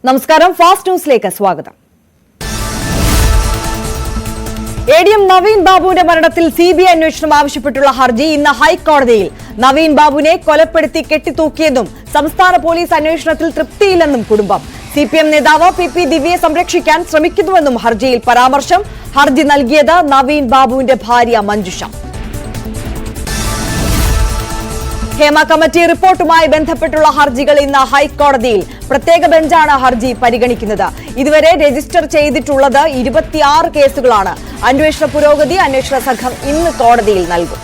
നമസ്കാരം, ഫാസ്റ്റ് ന്യൂസിലേക്ക് സ്വാഗതം. ADM നവീൻ ബാബുവിന്റെ മരണത്തിൽ CBI അന്വേഷണം ആവശ്യപ്പെട്ടുള്ള ഹർജി ഇന്ന് ഹൈക്കോടതിയിൽ. നവീൻ ബാബുവിനെ കൊലപ്പെടുത്തി കെട്ടിത്തൂക്കിയെന്നും സംസ്ഥാന പോലീസ് അന്വേഷണത്തിൽ തൃപ്തിയില്ലെന്നും കുടുംബം. CPM നേതാവ് PP ദിവ്യയെ സംരക്ഷിക്കാൻ ശ്രമിക്കുന്നുവെന്നും ഹർജിയിൽ പരാമർശം. ഹർജി നൽകിയത് നവീൻ ബാബുവിന്റെ ഭാര്യ മഞ്ജുഷ. ഹേമ കമ്മിറ്റി റിപ്പോർട്ടുമായി ബന്ധപ്പെട്ടുള്ള ഹർജികൾ ഇന്ന് ഹൈക്കോടതിയിൽ. പ്രത്യേക ബെഞ്ചാണ് ഹർജി പരിഗണിക്കുന്നത്. ഇതുവരെ രജിസ്റ്റർ ചെയ്തിട്ടുള്ളത് 26 കേസുകളാണ്. അന്വേഷണ പുരോഗതി അന്വേഷണ സംഘം ഇന്ന് കോടതിയിൽ നൽകും.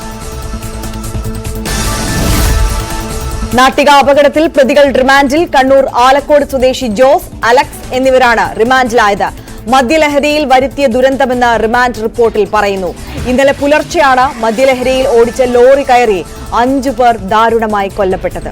നാട്ടിക അപകടത്തിൽ പ്രതികൾ റിമാൻഡിൽ. കണ്ണൂർ ആലക്കോട് സ്വദേശി ജോസ്, അലക്സ് എന്നിവരാണ് റിമാൻഡിലായത്. മദ്യലഹരിയിൽ വരുത്തിയ ദുരന്തമെന്ന് റിമാൻഡ് റിപ്പോർട്ടിൽ പറയുന്നു. ഇന്നലെ പുലർച്ചെയാണ് മദ്യലഹരിയിൽ ഓടിച്ച ലോറി കയറി 5 പേർ ദാരുണമായി കൊല്ലപ്പെട്ടത്.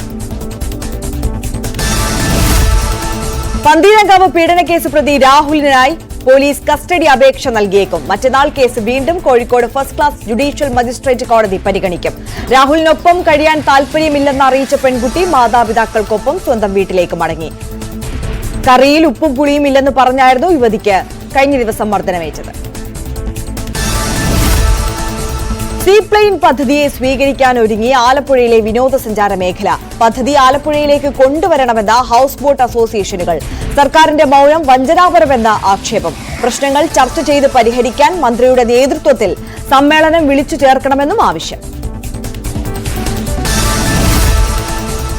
പന്തീരങ്കാവ് പീഡനക്കേസ് പ്രതി രാഹുലിനായി പോലീസ് കസ്റ്റഡി അപേക്ഷ നൽകിയേക്കും. മറ്റന്നാൾ കേസ് വീണ്ടും Kozhikode first class judicial magistrate കോടതി പരിഗണിക്കും. രാഹുലിനൊപ്പം കഴിയാൻ താൽപര്യമില്ലെന്ന് അറിയിച്ച പെൺകുട്ടി മാതാപിതാക്കൾക്കൊപ്പം സ്വന്തം വീട്ടിലേക്ക് മടങ്ങി. കറിയിൽ ഉപ്പും പുളിയും ഇല്ലെന്ന് പറഞ്ഞായിരുന്നു യുവതിക്ക് കഴിഞ്ഞ ദിവസം മർദ്ദനമേറ്റത്. സീപ്ലെയിൻ പദ്ധതിയെ സ്വീകരിക്കാൻ ഒരുങ്ങി ആലപ്പുഴയിലെ വിനോദസഞ്ചാര മേഖല. പദ്ധതി ആലപ്പുഴയിലേക്ക് കൊണ്ടുവരണമെന്ന ഹൌസ് ബോട്ട് അസോസിയേഷനുകൾ. സർക്കാരിന്റെ മൗനം വഞ്ചനാപരമെന്ന ആക്ഷേപം. പ്രശ്നങ്ങൾ ചർച്ച ചെയ്ത് പരിഹരിക്കാൻ മന്ത്രിയുടെ നേതൃത്വത്തിൽ സമ്മേളനം വിളിച്ചു ചേർക്കണമെന്നും ആവശ്യം.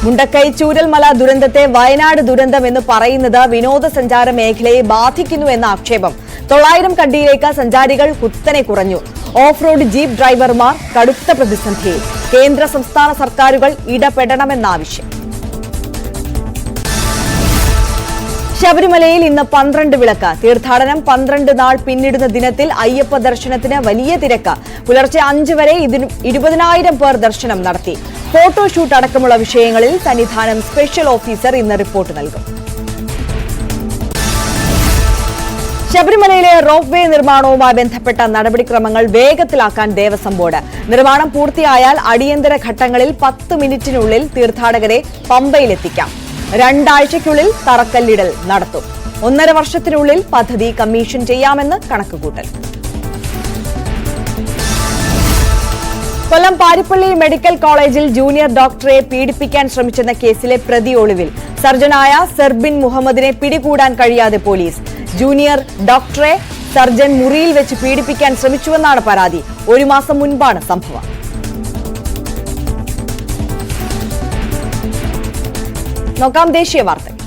മുണ്ടക്കൈ ചൂരൽമല ദുരന്തത്തെ വയനാട് ദുരന്തം എന്ന് പറയുന്നത് വിനോദസഞ്ചാര മേഖലയെ ബാധിക്കുന്നു എന്ന ആക്ഷേപം. 900 കണ്ടിയിലേക്ക് സഞ്ചാരികൾ കുത്തനെ കുറഞ്ഞു. ഓഫ് റോഡ് ജീപ്പ് ഡ്രൈവർമാർ കടുത്ത പ്രതിസന്ധിയിൽ. കേന്ദ്ര സംസ്ഥാന സർക്കാരുകൾ ഇടപെടണമെന്നാവശ്യം. ശബരിമലയിൽ ഇന്ന് 12 വിളക്ക്. തീർത്ഥാടനം 12 നാൾ പിന്നിടുന്ന ദിനത്തിൽ അയ്യപ്പ ദർശനത്തിന് വലിയ തിരക്ക്. പുലർച്ചെ 5 വരെ 20,000 പേർ ദർശനം നടത്തി. ഫോട്ടോഷൂട്ട് അടക്കമുള്ള വിഷയങ്ങളിൽ സന്നിധാനം സ്പെഷ്യൽ ഓഫീസർ ഇന്ന് റിപ്പോർട്ട് നൽകും. ശബരിമലയിലെ റോപ്പ് വേ നിർമ്മാണവുമായി ബന്ധപ്പെട്ട നടപടിക്രമങ്ങൾ വേഗത്തിലാക്കാൻ ദേവസ്വം ബോർഡ്. നിർമ്മാണം പൂർത്തിയായാൽ അടിയന്തര ഘട്ടങ്ങളിൽ 10 മിനിറ്റിനുള്ളിൽ തീർത്ഥാടകരെ പമ്പയിലെത്തിക്കാം. 2 ആഴ്ചയ്ക്കുള്ളിൽ തറക്കല്ലിടൽ നടത്തും. 1.5 വർഷത്തിനുള്ളിൽ പദ്ധതി കമ്മീഷൻ ചെയ്യാമെന്ന് കണക്കുകൂട്ടൽ. കൊല്ലം പാരിപ്പള്ളി മെഡിക്കൽ കോളേജിൽ ജൂനിയർ ഡോക്ടറെ പീഡിപ്പിക്കാൻ ശ്രമിച്ചെന്ന കേസിലെ പ്രതി ഒളിവിൽ. സർജനായ സെർബിൻ മുഹമ്മദിനെ പിടികൂടാൻ കഴിയാതെ പോലീസ്. ജൂനിയർ ഡോക്ടറെ സർജൻ മുറിയിൽ വെച്ച് പീഡിപ്പിക്കാൻ ശ്രമിച്ചുവെന്നാണ് പരാതി. 1 മാസം മുൻപാണ് സംഭവം. നോക്കാം ദേശീയ വാർത്തകൾ.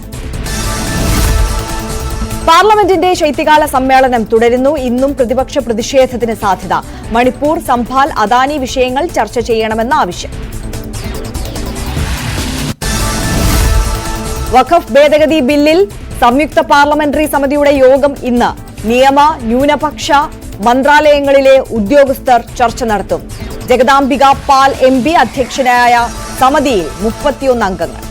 പാർലമെന്റിന്റെ ശൈത്യകാല സമ്മേളനം തുടരുന്നു. ഇന്നും പ്രതിപക്ഷ പ്രതിഷേധത്തിന് സാധ്യത. മണിപ്പൂർ, സംഭാൽ, അദാനി വിഷയങ്ങൾ ചർച്ച ചെയ്യണമെന്ന ആവശ്യം. വഖഫ് ഭേദഗതി ബില്ലിൽ സംയുക്ത പാർലമെന്ററി സമിതിയുടെ യോഗം ഇന്ന്. നിയമ ന്യൂനപക്ഷ മന്ത്രാലയങ്ങളിലെ ഉദ്യോഗസ്ഥർ ചർച്ച നടത്തും. ജഗദാംബിക പാൽ MP അധ്യക്ഷനായ സമിതിയിൽ 31 അംഗങ്ങൾ.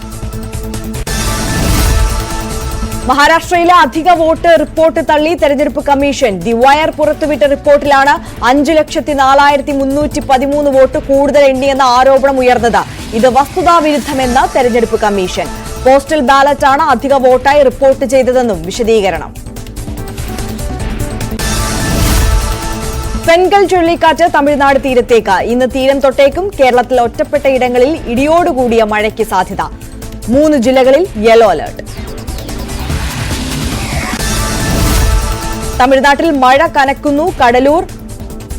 മഹാരാഷ്ട്രയിലെ അധിക വോട്ട് റിപ്പോർട്ട് തള്ളി തെരഞ്ഞെടുപ്പ് കമ്മീഷൻ. ദി വയർ പുറത്തുവിട്ട റിപ്പോർട്ടിലാണ് 5,04,313 വോട്ട് കൂടുതൽ എണ്ണിയെന്ന ആരോപണം ഉയർന്നത്. ഇത് വസ്തുതാവിരുദ്ധമെന്ന് തെരഞ്ഞെടുപ്പ് കമ്മീഷൻ. പോസ്റ്റൽ ബാലറ്റാണ് അധിക വോട്ടായി റിപ്പോർട്ട് ചെയ്തതെന്നും വിശദീകരണം. ഫെൻഗൽ ചുഴലിക്കാറ്റ് തമിഴ്നാട് തീരത്തേക്ക്. ഇന്ന് തീരം തൊട്ടേക്കും. കേരളത്തിൽ ഒറ്റപ്പെട്ട ഇടങ്ങളിൽ ഇടിയോടുകൂടിയ മഴയ്ക്ക് സാധ്യത. 3 ജില്ലകളിൽ യെല്ലോ അലർട്ട്. തമിഴ്നാട്ടിൽ മഴ കനക്കുന്നു. കടലൂർ,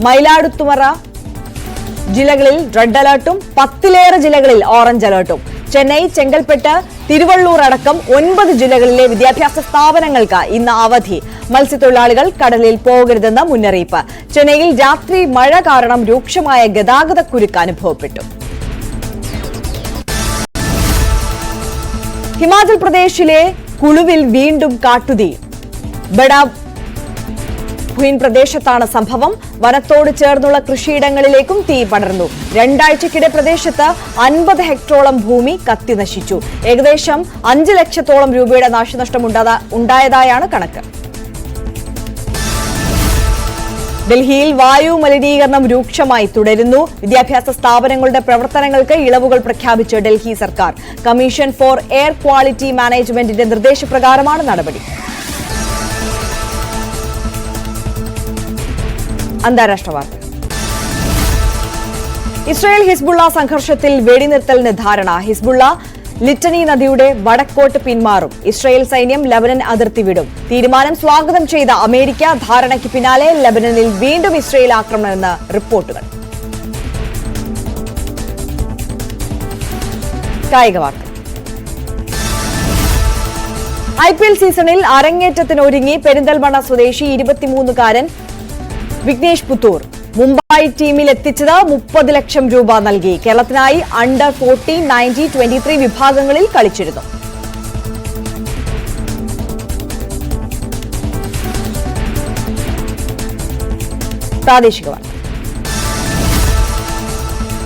മയിലാടുതുറ ജില്ലകളിൽ റെഡ് അലർട്ടും 10ലേറെ ജില്ലകളിൽ ഓറഞ്ച് അലർട്ടും. ചെന്നൈ, ചെങ്കൽപ്പെട്ട്, തിരുവള്ളൂർ അടക്കം 9 ജില്ലകളിലെ വിദ്യാഭ്യാസ സ്ഥാപനങ്ങൾക്ക് ഇന്ന് അവധി. മത്സ്യത്തൊഴിലാളികൾ കടലിൽ പോകരുതെന്ന് മുന്നറിയിപ്പ്. ചെന്നൈയിൽ രാത്രി മഴ കാരണം രൂക്ഷമായ ഗതാഗതക്കുരുക്ക് അനുഭവപ്പെട്ടു. ഹിമാചൽ പ്രദേശിലെ കുളുവിൽ വീണ്ടും കാട്ടുതീ. പ്രദേശത്താണ് സംഭവം. വനത്തോട് ചേർന്നുള്ള കൃഷിയിടങ്ങളിലേക്കും തീ പടർന്നു. 2 ആഴ്ചക്കിടെ പ്രദേശത്ത് 50 ഹെക്ടറോളം ഭൂമി കത്തി നശിച്ചു. ഏകദേശം 5 ലക്ഷത്തോളം രൂപയുടെ നാശനഷ്ടം ഉണ്ടായതായാണ് കണക്ക്. ഡൽഹിയിൽ വായു മലിനീകരണം രൂക്ഷമായി തുടരുന്നു. വിദ്യാഭ്യാസ സ്ഥാപനങ്ങളുടെ പ്രവർത്തനങ്ങൾക്ക് ഇളവുകൾ പ്രഖ്യാപിച്ച് ഡൽഹി സർക്കാർ. കമ്മീഷൻ ഫോർ എയർ ക്വാളിറ്റി മാനേജ്മെന്റിന്റെ നിർദ്ദേശപ്രകാരമാണ് നടപടി. അന്താരാഷ്ട്ര വാർത്ത. ഇസ്രായേൽ ഹിസ്ബുള്ള സംഘർഷത്തിൽ വെടിനിർത്തലിന് ധാരണ. ഹിസ്ബുള്ള ലിറ്റനി നദിയുടെ വടക്കോട്ട് പിന്മാറും. ഇസ്രായേൽ സൈന്യം ലബനൻ അതിർത്തി വിടും. തീരുമാനം സ്വാഗതം ചെയ്ത അമേരിക്ക. ധാരണയ്ക്ക് പിന്നാലെ ലബനനിൽ വീണ്ടും ഇസ്രായേൽ ആക്രമണമെന്ന് റിപ്പോർട്ടുകൾ. കായിക വാർത്ത. IPL സീസണിൽ അരങ്ങേറ്റത്തിനൊരുങ്ങി പെരിന്തൽമണ്ണ സ്വദേശി 23-കാരൻ വിഘ്നേഷ് പുത്തൂർ. മുംബൈ ടീമിൽ എത്തിച്ചത് 30 ലക്ഷം രൂപ നൽകി. കേരളത്തിനായി അണ്ടർ 14, 19, 23 വിഭാഗങ്ങളിൽ കളിച്ചിരുന്നു. പ്രാദേശിക വാർത്ത.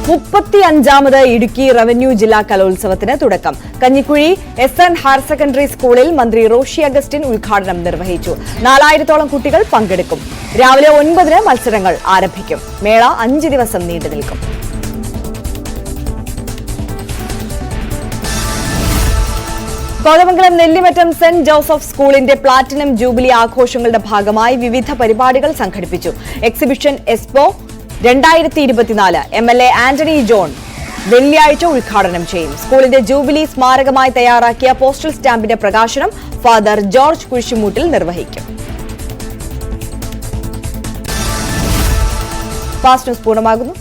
35ാമത് ഇടുക്കി റവന്യൂ ജില്ലാ കലോത്സവത്തിന് തുടക്കം. കഞ്ഞിക്കുഴി SN ഹയർ സെക്കൻഡറി സ്കൂളിൽ മന്ത്രി റോഷി അഗസ്റ്റിൻ ഉദ്ഘാടനം നിർവഹിച്ചു. 4000-ഓളം കുട്ടികൾ പങ്കെടുക്കും. രാവിലെ 9-ന് മത്സരങ്ങൾ ആരംഭിക്കും. മേള 5 ദിവസം നീണ്ടു നിൽക്കും. കോതമംഗലം നെല്ലിമറ്റം സെന്റ് ജോസഫ് സ്കൂളിന്റെ പ്ലാറ്റിനം ജൂബിലി ആഘോഷങ്ങളുടെ ഭാഗമായി വിവിധ പരിപാടികൾ സംഘടിപ്പിച്ചു. Exhibition expo 2024 MLA Antony John വെള്ളിയാഴ്ച ഉദ്ഘാടനം ചെയ്യും. സ്കൂളിന്റെ ജൂബിലി സ്മാരകമായി തയ്യാറാക്കിയ പോസ്റ്റൽ സ്റ്റാമ്പിന്റെ പ്രകാശനം ഫാദർ ജോർജ് കുരിശുമൂട്ടിൽ നിർവഹിക്കും. ഫാസ്റ്റ് ന്യൂസ് പൂർണ്ണമാകുന്നു.